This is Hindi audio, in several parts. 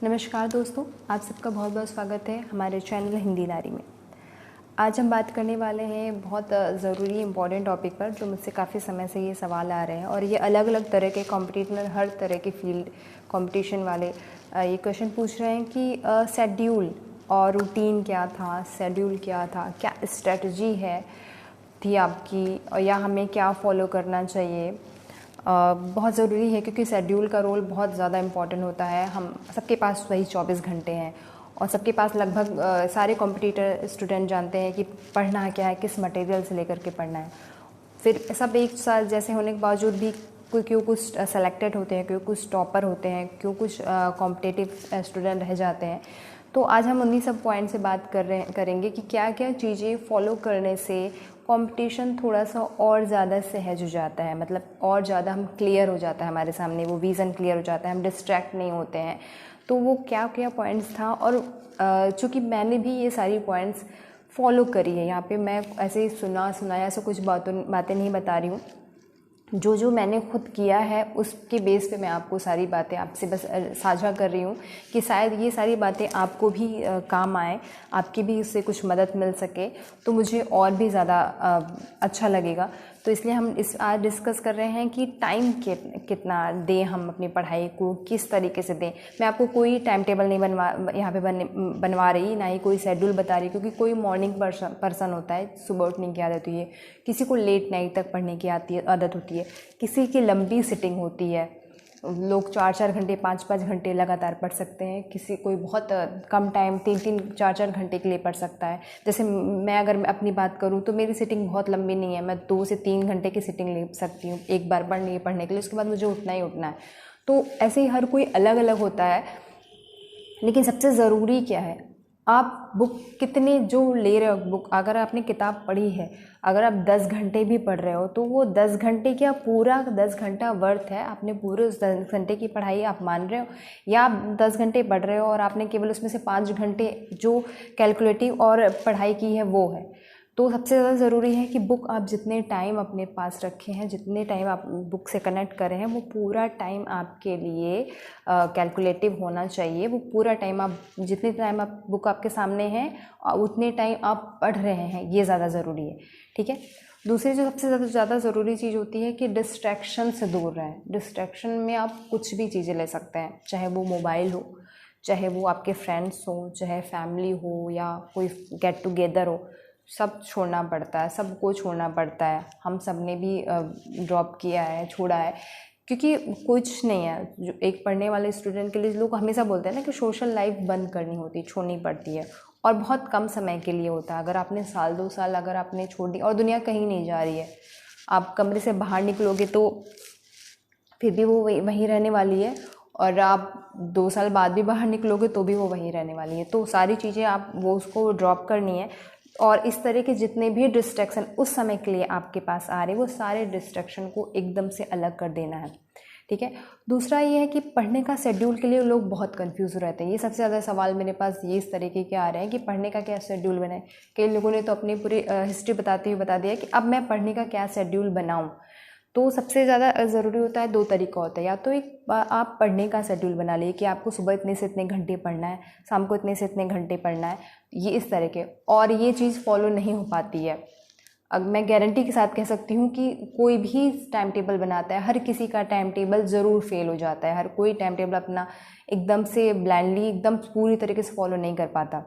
नमस्कार दोस्तों, आप सबका बहुत बहुत स्वागत है हमारे चैनल हिंदी नारी में। आज हम बात करने वाले हैं बहुत ज़रूरी इम्पॉर्टेंट टॉपिक पर, जो मुझसे काफ़ी समय से ये सवाल आ रहे हैं और ये अलग अलग तरह के कॉम्पिटिटर, हर तरह के फील्ड कंपटीशन वाले ये क्वेश्चन पूछ रहे हैं कि शेड्यूल और रूटीन क्या था, शेड्यूल क्या था, क्या स्ट्रेटजी है थी आपकी, और या हमें क्या फॉलो करना चाहिए। बहुत ज़रूरी है क्योंकि शेड्यूल का रोल बहुत ज़्यादा इम्पॉर्टेंट होता है। हम सबके पास वही 24 घंटे हैं और सबके पास लगभग सारे कॉम्पिटिटर स्टूडेंट जानते हैं कि पढ़ना क्या है, किस मटेरियल से लेकर के पढ़ना है। फिर सब एक साथ जैसे होने के बावजूद भी क्यों कुछ सेलेक्टेड होते हैं, क्यों कुछ टॉपर होते हैं, क्यों कुछ कॉम्पिटिटिव स्टूडेंट रह जाते हैं। तो आज हम उन्हीं सब पॉइंट से बात करेंगे कि क्या क्या चीज़ें फॉलो करने से कंपटीशन थोड़ा सा और ज़्यादा सहज हो जाता है, मतलब और ज़्यादा हम क्लियर हो जाता है, हमारे सामने वो विज़न क्लियर हो जाता है, हम डिस्ट्रैक्ट नहीं होते हैं। तो वो क्या क्या पॉइंट्स था, और चूँकि मैंने भी ये सारी पॉइंट्स फॉलो करी है, यहाँ पे मैं ऐसे ही सुनाया ऐसा कुछ बातें नहीं बता रही हूँ। जो मैंने खुद किया है उसके बेस पे मैं आपको सारी बातें आपसे बस साझा कर रही हूँ कि शायद ये सारी बातें आपको भी काम आए, आपकी भी इससे कुछ मदद मिल सके, तो मुझे और भी ज़्यादा अच्छा लगेगा। तो इसलिए हम आज डिस्कस कर रहे हैं कि टाइम कितना दें हम अपनी पढ़ाई को, किस तरीके से दें। मैं आपको कोई टाइम टेबल नहीं यहाँ पे बनवा रही, ना ही कोई शेड्यूल बता रही, क्योंकि कोई मॉर्निंग पर्सन होता है, सुबह उठने की आदत होती है, किसी को लेट नाइट तक पढ़ने की आदत होती है, किसी की लंबी सिटिंग होती है, लोग 4-4 घंटे 5-5 घंटे लगातार पढ़ सकते हैं, किसी कोई बहुत कम टाइम 3-3 4-4 घंटे के लिए पढ़ सकता है। जैसे मैं अगर अपनी बात करूं तो मेरी सिटिंग बहुत लंबी नहीं है, मैं 2 से 3 घंटे की सिटिंग ले सकती हूँ एक बार पढ़ने के लिए, उसके बाद मुझे उठना ही उठना है। तो ऐसे ही हर कोई अलग अलग होता है। लेकिन सबसे ज़रूरी क्या है, आप बुक कितने जो ले रहे हो, बुक अगर आपने किताब पढ़ी है, अगर आप 10 घंटे भी पढ़ रहे हो तो वो 10 घंटे क्या पूरा 10 घंटा वर्थ है, आपने पूरे उस 10 घंटे की पढ़ाई आप मान रहे हो, या आप 10 घंटे पढ़ रहे हो और आपने केवल उसमें से 5 घंटे जो कैलकुलेटिव और पढ़ाई की है वो है। तो सबसे ज़्यादा ज़रूरी है कि बुक आप जितने टाइम अपने पास रखे हैं, जितने टाइम आप बुक से कनेक्ट कर रहे हैं, वो पूरा टाइम आपके लिए कैलकुलेटिव होना चाहिए। वो पूरा टाइम आप जितने टाइम आप बुक आपके सामने है उतने टाइम आप पढ़ रहे हैं, ये ज़्यादा ज़रूरी है। ठीक है। दूसरी जो सबसे ज़्यादा ज़रूरी चीज़ होती है कि डिस्ट्रैक्शन से दूर रहें। डिस्ट्रैक्शन में आप कुछ भी चीज़ें ले सकते हैं, चाहे वो मोबाइल हो, चाहे वो आपके फ्रेंड्स हो, चाहे फैमिली हो, या कोई गेट टुगेदर हो, सब छोड़ना पड़ता है, सबको छोड़ना पड़ता है। हम सब ने भी ड्रॉप किया है, छोड़ा है, क्योंकि कुछ नहीं है। जो एक पढ़ने वाले स्टूडेंट के लिए लोग हमेशा बोलते हैं ना कि सोशल लाइफ बंद करनी होती, छोड़नी पड़ती है, और बहुत कम समय के लिए होता है। अगर आपने साल 2 साल अगर आपने छोड़ दी, और दुनिया कहीं नहीं जा रही है, आप कमरे से बाहर निकलोगे तो फिर भी वो वहीं रहने वाली है, और आप 2 साल बाद भी बाहर निकलोगे तो भी वो वहीं रहने वाली है। तो सारी चीज़ें आप वो उसको ड्रॉप करनी है, और इस तरह के जितने भी डिस्ट्रैक्शन उस समय के लिए आपके पास आ रहे, वो सारे डिस्ट्रैक्शन को एकदम से अलग कर देना है। ठीक है। दूसरा ये है कि पढ़ने का शेड्यूल के लिए लोग बहुत कंफ्यूज रहते हैं। ये सबसे ज़्यादा सवाल मेरे पास ये इस तरीके के आ रहे हैं कि पढ़ने का क्या शेड्यूल बनाए। कई लोगों ने तो अपनी पूरी हिस्ट्री बताते हुए बता दिया कि अब मैं पढ़ने का क्या शेड्यूल बनाऊँ। तो सबसे ज़्यादा ज़रूरी होता है, 2 तरीका होता है। या तो एक आप पढ़ने का शेड्यूल बना लिए कि आपको सुबह इतने से इतने घंटे पढ़ना है, शाम को इतने से इतने घंटे पढ़ना है, ये इस तरह के, और ये चीज़ फॉलो नहीं हो पाती है। अब मैं गारंटी के साथ कह सकती हूँ कि कोई भी टाइम टेबल बनाता है, हर किसी का टाइम टेबल ज़रूर फेल हो जाता है। हर कोई टाइम टेबल अपना एकदम से ब्लाइंडली एकदम पूरी तरीके से फॉलो नहीं कर पाता।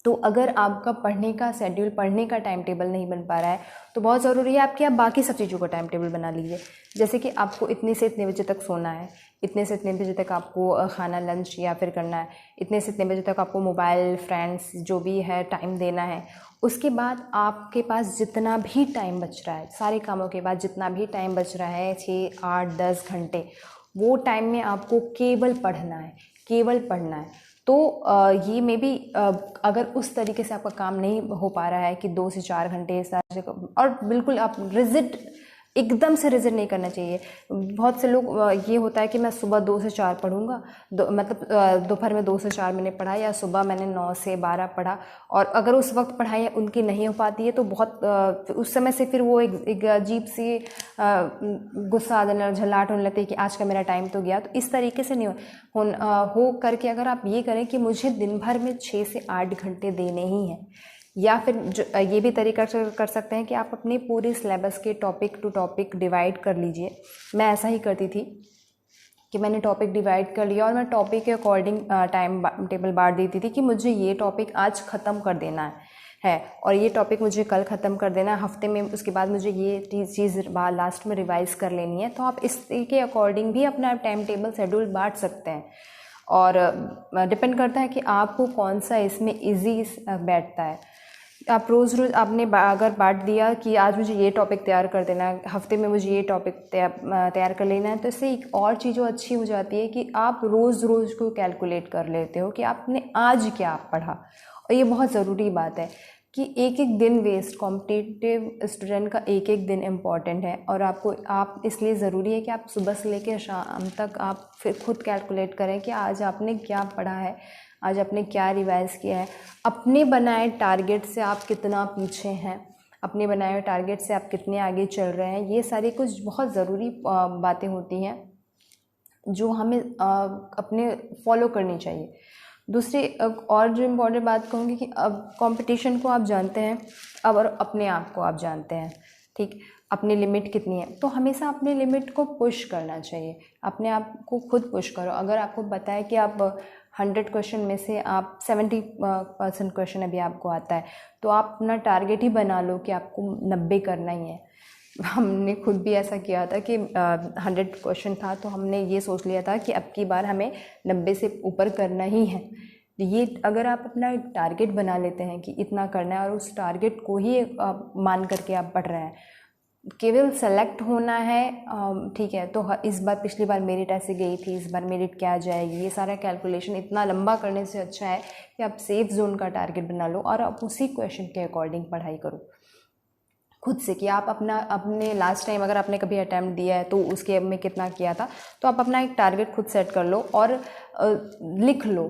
तो अगर आपका पढ़ने का शेड्यूल, पढ़ने का टाइम टेबल नहीं बन पा रहा है, तो बहुत ज़रूरी है आप बाकी सब चीज़ों का टाइम टेबल बना लीजिए। जैसे कि आपको इतने से इतने बजे तक सोना है, इतने से इतने बजे तक आपको खाना लंच या फिर करना है, इतने से इतने बजे तक आपको मोबाइल फ्रेंड्स जो भी है टाइम देना है। उसके बाद आपके पास जितना भी टाइम बच रहा है, सारे कामों के बाद जितना भी टाइम बच रहा है, 6, 8, 10 घंटे, वो टाइम में आपको केवल पढ़ना है, केवल पढ़ना है। तो ये मे बी अगर उस तरीके से आपका काम नहीं हो पा रहा है कि 2 से 4 घंटे और बिल्कुल आप रिजिड एकदम से रिजल्ट नहीं करना चाहिए। बहुत से लोग ये होता है कि मैं सुबह 2 से 4 पढ़ूंगा, दोपहर में 2 से 4 मैंने पढ़ा, या सुबह मैंने 9 से 12 पढ़ा, और अगर उस वक्त पढ़ाई उनकी नहीं हो पाती है तो बहुत उस समय से फिर वो एक अजीब सी गुस्सा आ जाने, झल्लाहट होने लगती है कि आज का मेरा टाइम तो गया। तो इस तरीके से नहीं हो करके अगर आप ये करें कि मुझे दिन भर में 6 से 8 घंटे देने ही हैं, या फिर ये भी तरीका कर सकते हैं कि आप अपने पूरे सिलेबस के टॉपिक टू टॉपिक डिवाइड कर लीजिए। मैं ऐसा ही करती थी कि मैंने टॉपिक डिवाइड कर लिया और मैं टॉपिक के अकॉर्डिंग टाइम टेबल बांट देती थी कि मुझे ये टॉपिक आज ख़त्म कर देना है और ये टॉपिक मुझे कल ख़त्म कर देना है, हफ्ते में उसके बाद मुझे ये चीज़ लास्ट में रिवाइज़ कर लेनी है। तो आप इसके अकॉर्डिंग भी अपना टाइम टेबल शेड्यूल बांट सकते हैं, और डिपेंड करता है कि आपको कौन सा इसमें ईजी बैठता है। आप रोज़ आपने अगर बांट दिया कि आज मुझे ये टॉपिक तैयार कर देना है, हफ्ते में मुझे ये टॉपिक तैयार कर लेना है, तो इससे एक और चीज़ जो अच्छी हो जाती है कि आप रोज़ को कैलकुलेट कर लेते हो कि आपने आज क्या पढ़ा। और ये बहुत ज़रूरी बात है कि एक एक दिन वेस्ट, कॉम्पिटिटिव स्टूडेंट का एक एक दिन इम्पॉर्टेंट है, और आप इसलिए ज़रूरी है कि आप सुबह से लेकर शाम तक आप फिर खुद कैलकुलेट करें कि आज आपने क्या पढ़ा है, आज आपने क्या रिवाइज़ किया है, अपने बनाए टारगेट से आप कितना पीछे हैं, अपने बनाए हुए टारगेट से आप कितने आगे चल रहे हैं। ये सारी कुछ बहुत ज़रूरी बातें होती हैं जो हमें अपने फॉलो करनी चाहिए। दूसरी और जो इम्पोर्टेंट बात कहूँगी कि अब कंपटीशन को आप जानते हैं, अब और अपने आप को आप जानते हैं, ठीक, अपनी लिमिट कितनी है, तो हमेशा अपने लिमिट को पुश करना चाहिए, अपने आप को खुद पुश करो। अगर आपको पता है कि आप 100 क्वेश्चन में से आप 70% क्वेश्चन अभी आपको आता है, तो आप अपना टारगेट ही बना लो कि आपको 90 करना ही है। हमने खुद भी ऐसा किया था कि 100 क्वेश्चन था तो हमने ये सोच लिया था कि अब की बार हमें 90 से ऊपर करना ही है। ये अगर आप अपना टारगेट बना लेते हैं कि इतना करना है और उस टारगेट को ही मान करके आप पढ़ रहे हैं, केवल सेलेक्ट होना है, ठीक है, तो इस बार पिछली बार मेरिट ऐसे गई थी, इस बार मेरिट क्या जाएगी, ये सारा कैलकुलेशन इतना लंबा करने से अच्छा है कि आप सेफ जोन का टारगेट बना लो और आप उसी क्वेश्चन के अकॉर्डिंग पढ़ाई करो खुद से, कि आप अपने लास्ट टाइम अगर आपने कभी अटैम्प्ट दिया है तो उसके में कितना किया था, तो आप अपना एक टारगेट खुद सेट कर लो और लिख लो,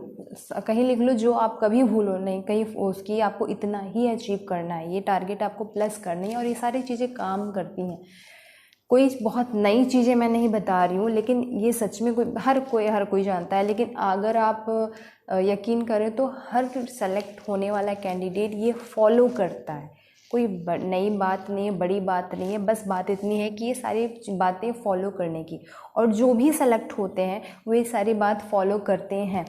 कहीं लिख लो जो आप कभी भूलो नहीं, कहीं उसकी आपको इतना ही अचीव करना है, ये टारगेट आपको प्लस करनी है। और ये सारी चीज़ें काम करती हैं, कोई बहुत नई चीज़ें मैं नहीं बता रही हूँ, लेकिन ये सच में हर कोई जानता है। लेकिन अगर आप यकीन करें तो हर सेलेक्ट होने वाला कैंडिडेट ये फॉलो करता है, कोई नई बात नहीं है, बड़ी बात नहीं है, बस बात इतनी है कि ये सारी बातें फॉलो करने की, और जो भी सेलेक्ट होते हैं वो ये सारी बात फॉलो करते हैं।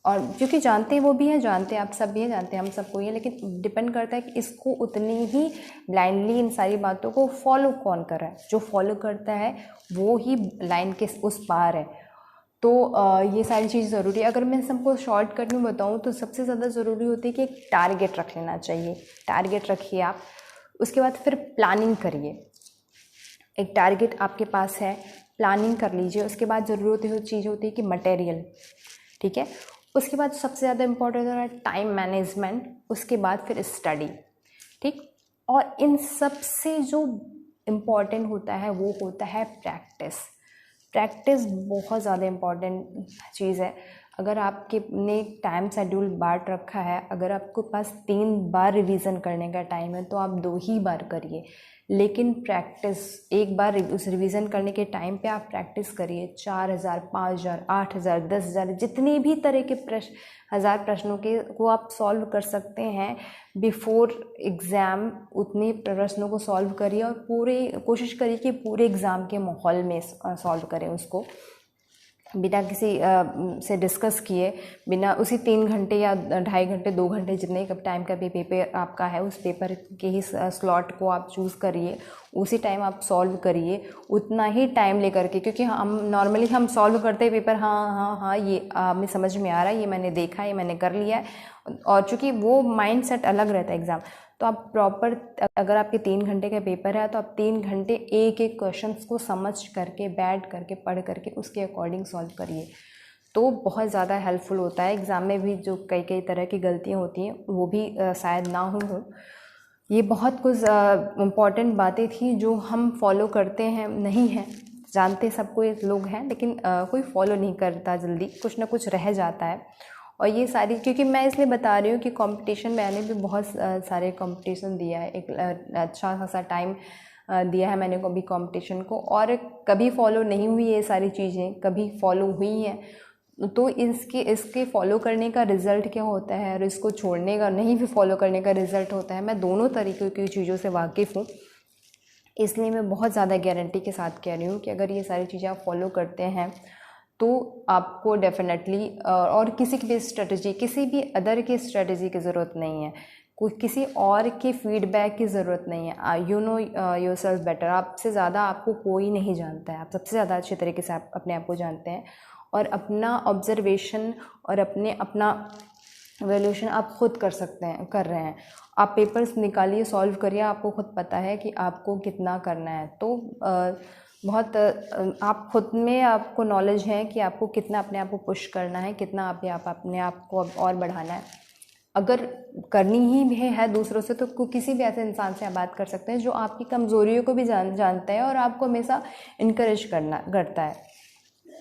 और क्योंकि जानते हैं, वो भी हैं, जानते हैं, आप सब भी हैं, जानते हैं हम सबको ये, लेकिन डिपेंड करता है कि इसको उतनी ही ब्लाइंडली इन सारी बातों को फॉलो कौन कर रहा है। जो फॉलो करता है वो ही लाइन के उस पार है। तो ये सारी चीज़ ज़रूरी है। अगर मैं सबको शॉर्टकट में बताऊँ तो सबसे ज़्यादा ज़रूरी होती है कि एक टारगेट रख लेना चाहिए। टारगेट रखिए आप, उसके बाद फिर प्लानिंग करिए। एक टारगेट आपके पास है, प्लानिंग कर लीजिए। उसके बाद ज़रूरत चीज़ होती है कि मटेरियल, ठीक है। उसके बाद सबसे ज़्यादा इम्पोर्टेंट है टाइम मैनेजमेंट, उसके बाद फिर स्टडी, ठीक। और इन सब से जो इम्पोर्टेंट होता है वो होता है प्रैक्टिस। प्रैक्टिस बहुत ज़्यादा इम्पॉर्टेंट चीज़ है। अगर आपके ने टाइम शेड्यूल बांट रखा है, अगर आपके पास 3 बार रिवीजन करने का टाइम है तो आप 2 ही बार करिए, लेकिन प्रैक्टिस एक बार उस रिवीजन करने के टाइम पे आप प्रैक्टिस करिए। 4000, 5000, 8000, 10,000 जितने भी तरह के हज़ार प्रश्नों के को आप सॉल्व कर सकते हैं बिफोर एग्ज़ाम, उतने प्रश्नों को सॉल्व करिए और कोशिश करिए कि पूरे एग्ज़ाम के माहौल में सॉल्व करें उसको, बिना किसी से डिस्कस किए, बिना उसी 3 घंटे या 2.5 घंटे 2 घंटे जितने टाइम का भी पेपर आपका है, उस पेपर के ही स्लॉट को आप चूज़ करिए, उसी टाइम आप सॉल्व करिए, उतना ही टाइम लेकर के। क्योंकि हम नॉर्मली हम सॉल्व करते हैं पेपर, हाँ ये हमें समझ में आ रहा है, ये मैंने देखा है, ये मैंने कर लिया है, और चूँकि वो माइंड सेट अलग रहता है एग्ज़ाम। तो आप प्रॉपर, अगर आपके 3 घंटे का पेपर है तो आप 3 घंटे एक एक क्वेश्चन को समझ करके, बैठ करके, पढ़ करके उसके अकॉर्डिंग सॉल्व करिए, तो बहुत ज़्यादा हेल्पफुल होता है। एग्ज़ाम में भी जो कई तरह की गलतियाँ होती हैं वो भी शायद ना हो। ये बहुत कुछ इम्पॉर्टेंट बातें थी जो हम फॉलो करते हैं नहीं हैं, जानते सब कोई लोग हैं, लेकिन कोई फॉलो नहीं करता, जल्दी कुछ ना कुछ रह जाता है। और ये सारी, क्योंकि मैं इसलिए बता रही हूँ कि कंपटीशन मैंने भी बहुत सारे कंपटीशन दिया है, एक अच्छा खासा टाइम दिया है मैंने कभी कंपटीशन को, और कभी फॉलो नहीं हुई ये सारी चीज़ें, कभी फॉलो हुई हैं। तो इसके फॉलो करने का रिज़ल्ट क्या होता है और इसको छोड़ने का, नहीं भी फॉलो करने का रिज़ल्ट होता है, मैं दोनों तरीक़े की चीज़ों से वाकिफ़ हूँ। इसलिए मैं बहुत ज़्यादा गारंटी के साथ कह रही हूँ कि अगर ये सारी चीज़ें आप फॉलो करते हैं तो आपको डेफिनेटली, और किसी की भी स्ट्रेटजी, किसी भी अदर की स्ट्रेटजी की ज़रूरत नहीं है, कोई किसी और के फीडबैक की ज़रूरत नहीं है। यू नो योरसेल्फ बेटर, आपसे ज़्यादा आपको कोई नहीं जानता है, आप सबसे ज़्यादा अच्छे तरीके से आप अपने आप को जानते हैं, और अपना ऑब्जर्वेशन और अपना वैल्यूएशन आप खुद कर सकते हैं, कर रहे हैं। आप पेपर्स निकालिए, सॉल्व करिए, आपको खुद पता है कि आपको कितना करना है। तो बहुत आप खुद में, आपको नॉलेज है कि आपको कितना अपने आप को पुश करना है, कितना अपने आप को और बढ़ाना है। अगर करनी ही है दूसरों से, तो किसी भी ऐसे इंसान से आप बात कर सकते हैं जो आपकी कमज़ोरियों को भी जानता है और आपको हमेशा इनकरेज करता है।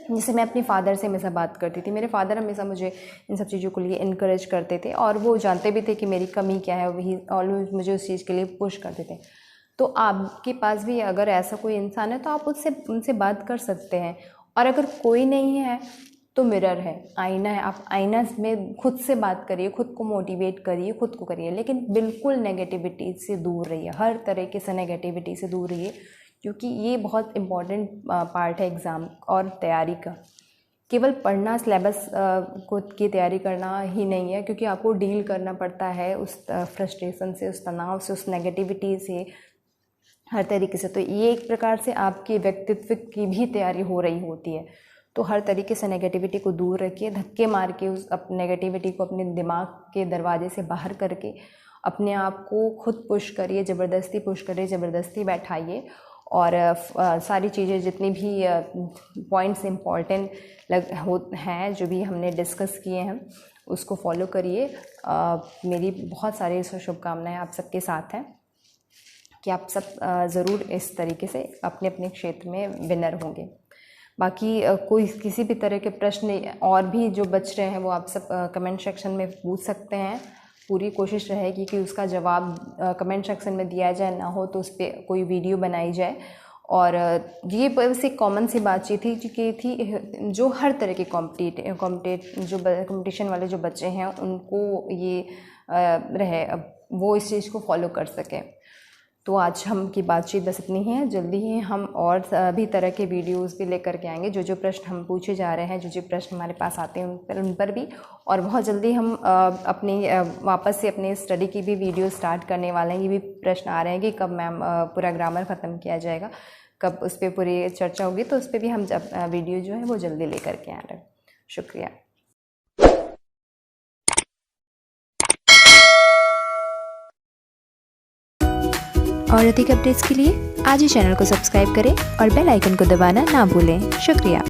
जैसे मैं अपने फादर से हमेशा बात करती थी, मेरे फादर हमेशा मुझे इन सब चीज़ों के लिए इनकरेज करते थे, और वो जानते भी थे कि मेरी कमी क्या है, वही ऑलवेज मुझे उस चीज़ के लिए पुश करते थे। तो आपके पास भी अगर ऐसा कोई इंसान है तो आप उनसे बात कर सकते हैं। और अगर कोई नहीं है तो मिरर है, आईना है, आप आईना में खुद से बात करिए, खुद को मोटिवेट करिए, खुद को करिए, लेकिन बिल्कुल नेगेटिविटी से दूर रहिए, हर तरीके से नेगेटिविटी से दूर रहिए, क्योंकि ये बहुत इम्पॉर्टेंट पार्ट है एग्ज़ाम और तैयारी का। केवल पढ़ना, सिलेबस को की तैयारी करना ही नहीं है, क्योंकि आपको डील करना पड़ता है उस फ्रस्ट्रेशन से, उस तनाव से, उस नेगेटिविटी से, हर तरीके से। तो ये एक प्रकार से आपके व्यक्तित्व की भी तैयारी हो रही होती है। तो हर तरीके से नेगेटिविटी को दूर रखिए, धक्के मार के उस नेगेटिविटी को अपने दिमाग के दरवाजे से बाहर करके अपने आप को खुद पुश करिए, ज़बरदस्ती पुश करिए, ज़बरदस्ती बैठाइए, और सारी चीज़ें जितनी भी पॉइंट्स इम्पॉर्टेंट हैं, जो भी हमने डिस्कस किए हैं, उसको फॉलो करिए। मेरी बहुत सारी शुभकामनाएं आप सबके साथ हैं कि आप सब ज़रूर इस तरीके से अपने अपने क्षेत्र में विनर होंगे। बाकी कोई किसी भी तरह के प्रश्न और भी जो बच रहे हैं वो आप सब कमेंट सेक्शन में पूछ सकते हैं। पूरी कोशिश रहेगी कि उसका जवाब कमेंट सेक्शन में दिया जाए, ना हो तो उस पर कोई वीडियो बनाई जाए। और ये बस एक कॉमन सी बातचीत थी जो हर तरह के कंपटीशन वाले जो बच्चे हैं उनको ये रहे, वो इस चीज़ को फॉलो कर सकें। तो आज हम की बातचीत बस इतनी ही है। जल्दी ही हम और भी तरह के वीडियोस भी लेकर के आएंगे, जो प्रश्न हम पूछे जा रहे हैं, जो प्रश्न हमारे पास आते हैं उन पर भी। और बहुत जल्दी हम अपनी वापस से अपने स्टडी की भी वीडियो स्टार्ट करने वाले हैं। ये भी प्रश्न आ रहे हैं कि कब मैम पूरा ग्रामर ख़त्म किया जाएगा, कब उस पर पूरी चर्चा होगी, तो उस पर भी हम वीडियो जो है वो जल्दी लेकर के आ रहे हैं। शुक्रिया। और अधिक अपडेट्स के लिए आज ही चैनल को सब्सक्राइब करें और बेल आइकन को दबाना ना भूलें। शुक्रिया।